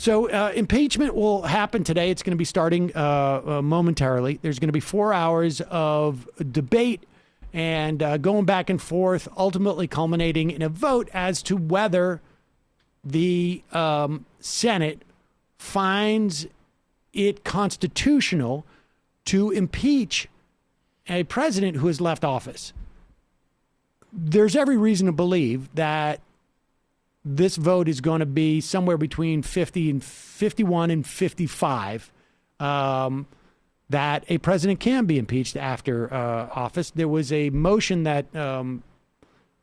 So impeachment will happen today. It's going to be starting momentarily. There's going to be 4 hours of debate and going back and forth, ultimately culminating in a vote as to whether the Senate finds it constitutional to impeach a president who has left office. There's every reason to believe that this vote is going to be somewhere between 51 and 55, that a president can be impeached after office. There was a motion that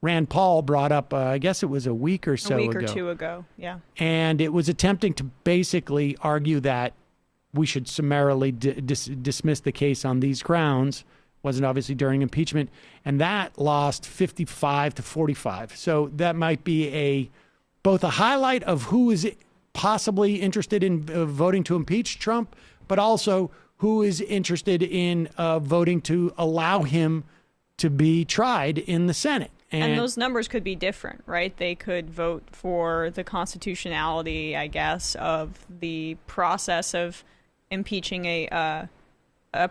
Rand Paul brought up, I guess it was a week or so ago. A week or two ago, yeah. And it was attempting to basically argue that we should summarily dismiss the case on these grounds. Wasn't obviously during impeachment. And that lost 55 to 45. So that might be both a highlight of who is possibly interested in voting to impeach Trump, but also who is interested in voting to allow him to be tried in the Senate. And those numbers could be different, right? They could vote for the constitutionality, I guess, of the process of impeaching a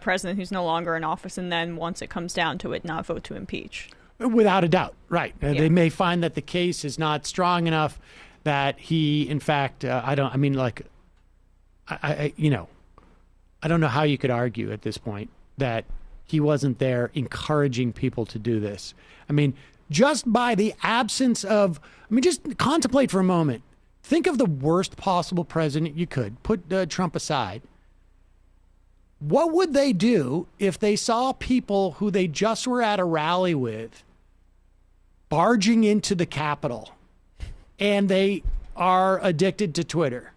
president who's no longer in office, and then once it comes down to it, not vote to impeach. Without a doubt, right. Yeah. They may find that the case is not strong enough, that he, in fact, I don't know how you could argue at this point that he wasn't there encouraging people to do this. I mean, just by the absence of, just contemplate for a moment. Think of the worst possible president you could. Put Trump aside. What would they do if they saw people who they just were at a rally with barging into the Capitol and they are addicted to Twitter?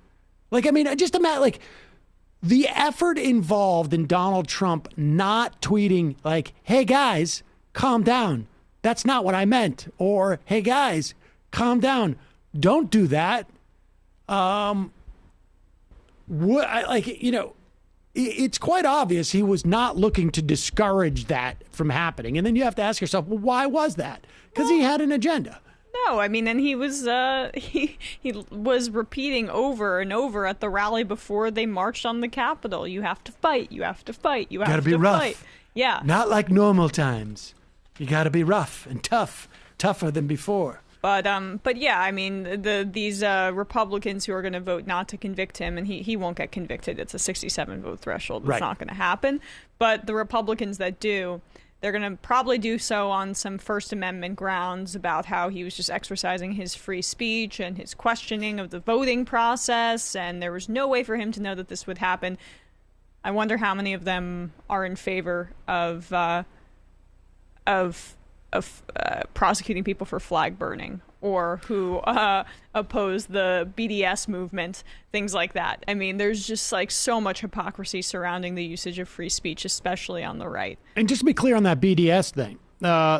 Just imagine, the effort involved in Donald Trump not tweeting hey guys, calm down. That's not what I meant. Or, hey guys, calm down. Don't do that. It's quite obvious he was not looking to discourage that from happening. And then you have to ask yourself, well, why was that? Because he had an agenda. No, and he was he was repeating over and over at the rally before they marched on the Capitol. You have to fight. You have to fight. You have to fight. Gotta be rough. Yeah. Not like normal times. You got to be rough and tougher than before. But yeah, these Republicans who are going to vote not to convict him, and he won't get convicted. It's a 67 vote threshold. It's not going to happen. But the Republicans that do, they're going to probably do so on some First Amendment grounds about how he was just exercising his free speech and his questioning of the voting process, and there was no way for him to know that this would happen. I wonder how many of them are in favor of prosecuting people for flag burning, or who oppose the BDS movement, things like that. There's just so much hypocrisy surrounding the usage of free speech, especially on the right. And just to be clear on that BDS thing,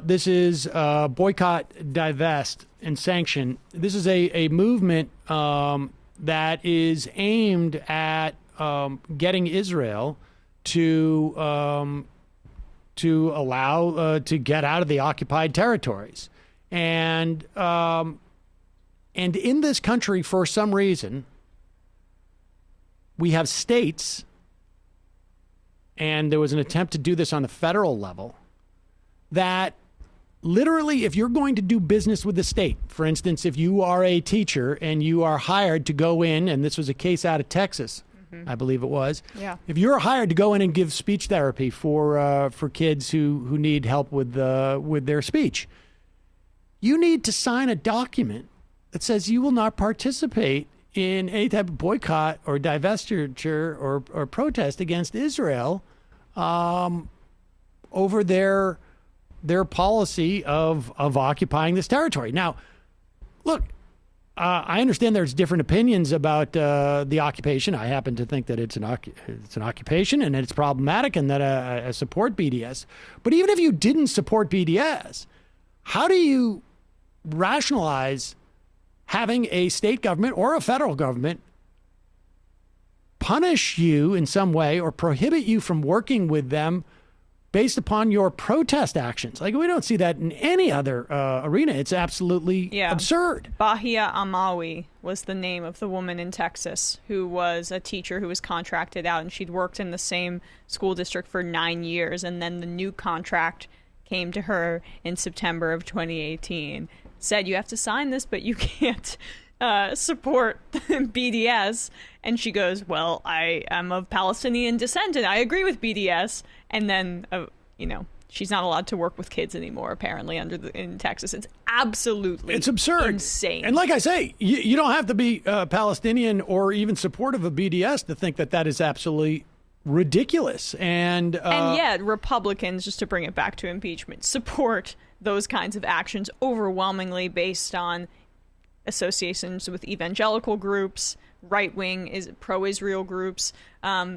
this is boycott, divest, and sanction. This is a movement that is aimed at getting Israel to allow to get out of the occupied territories. And in this country, for some reason, we have states, and there was an attempt to do this on the federal level, that literally, if you're going to do business with the state, for instance, if you are a teacher and you are hired to go in, and this was a case out of Texas, I believe it was. Yeah. If you're hired to go in and give speech therapy for kids who need help with their speech, you need to sign a document that says you will not participate in any type of boycott or divestiture or protest against Israel over their policy of occupying this territory. Now, look. I understand there's different opinions about the occupation. I happen to think that it's an occupation and it's problematic, and that I support BDS. But even if you didn't support BDS, how do you rationalize having a state government or a federal government punish you in some way or prohibit you from working with them based upon your protest actions. Like, we don't see that in any other arena. It's absolutely absurd. Bahia Amawi was the name of the woman in Texas who was a teacher who was contracted out, and she'd worked in the same school district for 9 years, and then the new contract came to her in September of 2018, said you have to sign this, but you can't support BDS. And she goes, well, I am of Palestinian descent and I agree with BDS. And then, she's not allowed to work with kids anymore, apparently, in Texas. It's absurd. Insane. And like I say, you don't have to be Palestinian or even supportive of BDS to think that is absolutely ridiculous. And yet Republicans, just to bring it back to impeachment, support those kinds of actions overwhelmingly based on associations with evangelical groups, right-wing pro-Israel groups.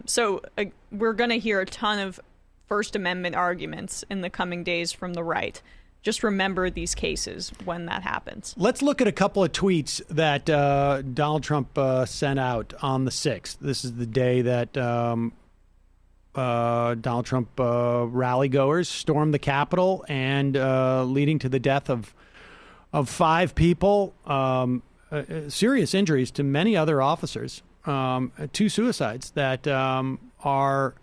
So we're going to hear a ton of First Amendment arguments in the coming days from the right. Just remember these cases when that happens. Let's look at a couple of tweets that Donald Trump sent out on the 6th. This is the day that Donald Trump rally-goers stormed the Capitol and leading to the death of 5 people, serious injuries to many other officers, 2 suicides that are,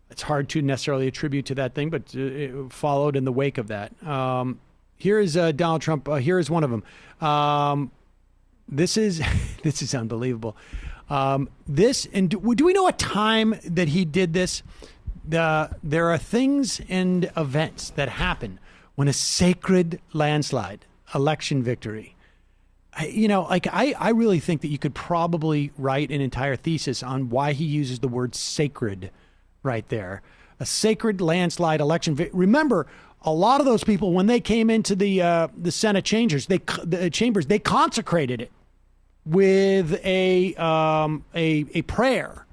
it's hard to necessarily attribute to that thing, but it followed in the wake of that. Here is Donald Trump. Here is one of them. This is unbelievable. And do we know a time that he did this? There are things and events that happen when a sacred landslide, election victory. I really think that you could probably write an entire thesis on why he uses the word sacred right there. A sacred landslide election. Remember, a lot of those people, when they came into the Senate chambers, they consecrated it with a prayer.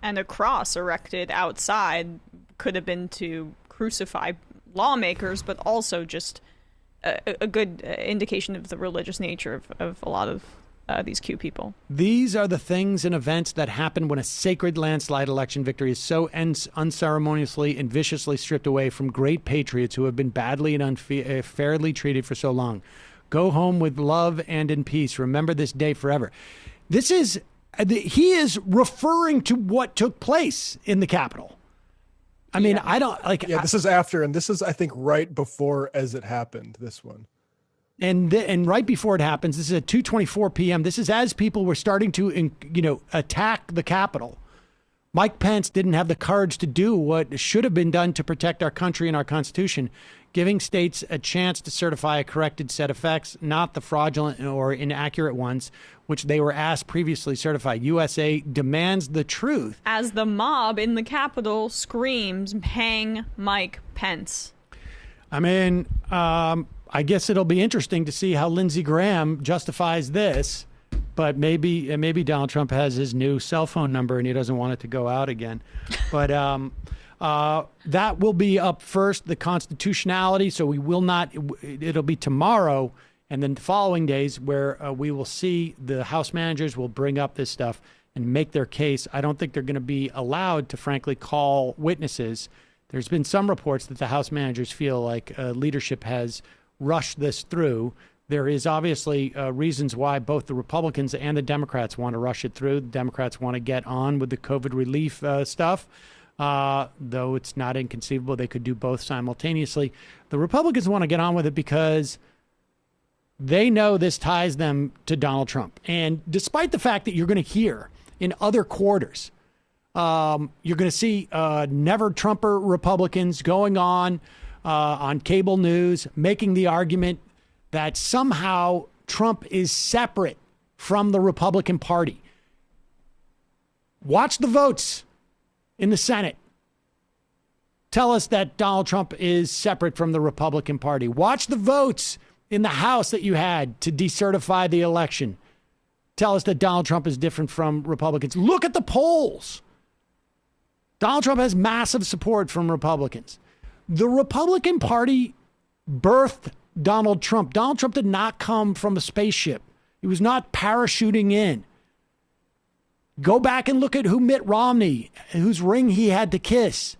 And a cross erected outside could have been to crucify lawmakers, but also just a good indication of the religious nature of a lot of these Q people. These are the things and events that happen when a sacred landslide election victory is so unceremoniously and viciously stripped away from great patriots who have been badly and unfairly treated for so long. Go home with love and in peace. Remember this day forever. He is referring to what took place in the Capitol. I mean, I don't like. Yeah, this is after, and this is, I think, right before as it happened. This one, and right before it happens, this is at 2:24 p.m. This is as people were starting to, attack the Capitol. Mike Pence didn't have the courage to do what should have been done to protect our country and our Constitution, giving states a chance to certify a corrected set of facts, not the fraudulent or inaccurate ones, which they were asked previously certified. USA demands the truth. As the mob in the Capitol screams, hang Mike Pence. I mean, I guess it'll be interesting to see how Lindsey Graham justifies this. But maybe Donald Trump has his new cell phone number and he doesn't want it to go out again. But that will be up first, the constitutionality. So we will not. It'll be tomorrow and then the following days where we will see the House managers will bring up this stuff and make their case. I don't think they're going to be allowed to, frankly, call witnesses. There's been some reports that the House managers feel like leadership has rushed this through. There is obviously reasons why both the Republicans and the Democrats want to rush it through. The Democrats want to get on with the COVID relief stuff, though it's not inconceivable they could do both simultaneously. The Republicans want to get on with it because they know this ties them to Donald Trump. And despite the fact that you're going to hear in other quarters, you're going to see never Trumper Republicans going on cable news, making the argument that somehow Trump is separate from the Republican Party. Watch the votes in the Senate. Tell us that Donald Trump is separate from the Republican Party. Watch the votes in the House that you had to decertify the election. Tell us that Donald Trump is different from Republicans. Look at the polls. Donald Trump has massive support from Republicans. The Republican Party birthed Donald Trump. Donald Trump did not come from a spaceship. He was not parachuting in. Go back and look at who Mitt Romney, whose ring he had to kiss.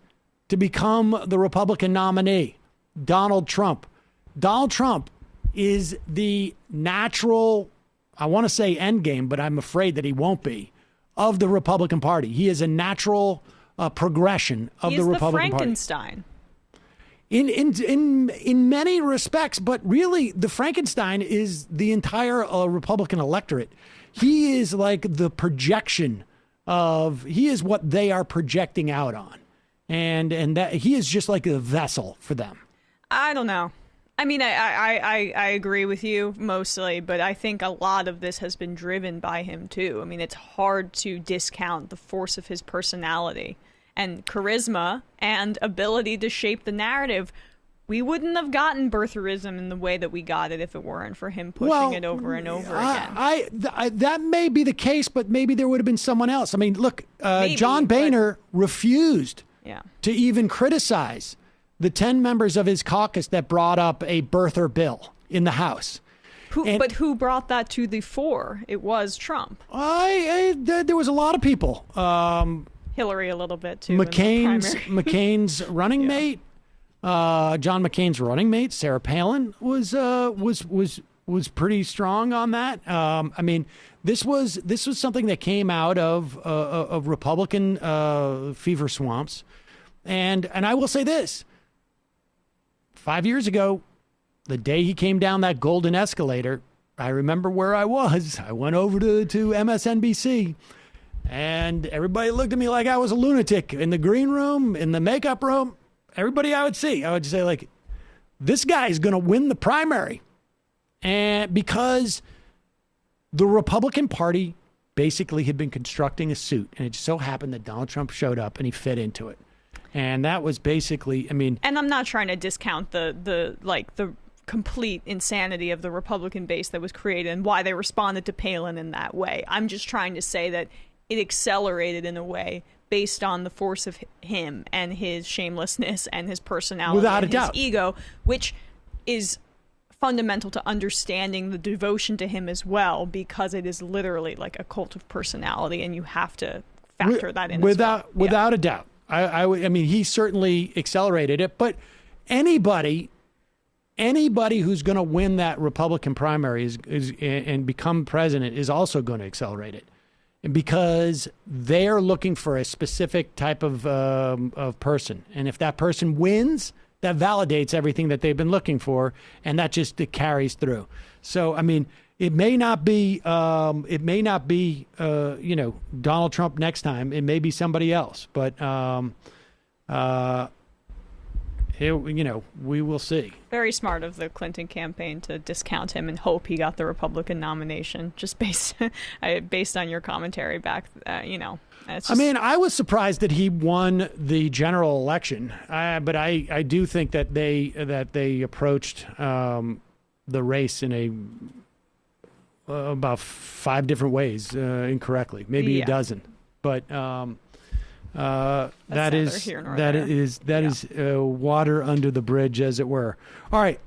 to become the Republican nominee, Donald Trump. Donald Trump is the natural, I want to say end game, but I'm afraid that he won't be, of the Republican Party. He is a natural progression of the Republican Party. He's the Frankenstein. In many respects, but really the Frankenstein is the entire Republican electorate. He is like the projection he is what they are projecting out on. And that he is just like a vessel for them. I don't know. I mean, I agree with you mostly, but I think a lot of this has been driven by him too. I mean, it's hard to discount the force of his personality and charisma and ability to shape the narrative. We wouldn't have gotten birtherism in the way that we got it if it weren't for him pushing it over and over again. That may be the case, but maybe there would have been someone else. I mean, look, John Boehner refused to even criticize the 10 members of his caucus that brought up a birther bill in the House. But who brought that to the fore? It was Trump. There was a lot of people. Hillary a little bit too. McCain's running mate, John McCain's running mate, Sarah Palin was pretty strong on that. I mean, this was something that came out of Republican fever swamps, and I will say this: 5 years ago, the day he came down that golden escalator, I remember where I was. I went over to MSNBC. And everybody looked at me like I was a lunatic in the green room, in the makeup room. Everybody I would see, I would say, like, this guy is going to win the primary. And because the Republican Party basically had been constructing a suit, and it just so happened that Donald Trump showed up and he fit into it. And that was basically, I mean... And I'm not trying to discount the complete insanity of the Republican base that was created and why they responded to Palin in that way. I'm just trying to say that it accelerated in a way based on the force of him and his shamelessness and his personality without and a his doubt. ego, which is fundamental to understanding the devotion to him as well, because it is literally like a cult of personality, and you have to factor that in without as well. a doubt. I mean, he certainly accelerated it, but anybody who's going to win that Republican primary is and become president is also going to accelerate it. Because they're looking for a specific type of person. And if that person wins, that validates everything that they've been looking for, and that just carries through. So, I mean, it may not be Donald Trump next time. It may be somebody else. But, we will see. Very smart of the Clinton campaign to discount him and hope he got the Republican nomination, just based on your commentary back. It's just... I mean, I was surprised that he won the general election, but I do think that they approached the race in about 5 different ways incorrectly, maybe a dozen, but. That is water under the bridge, as it were. All right,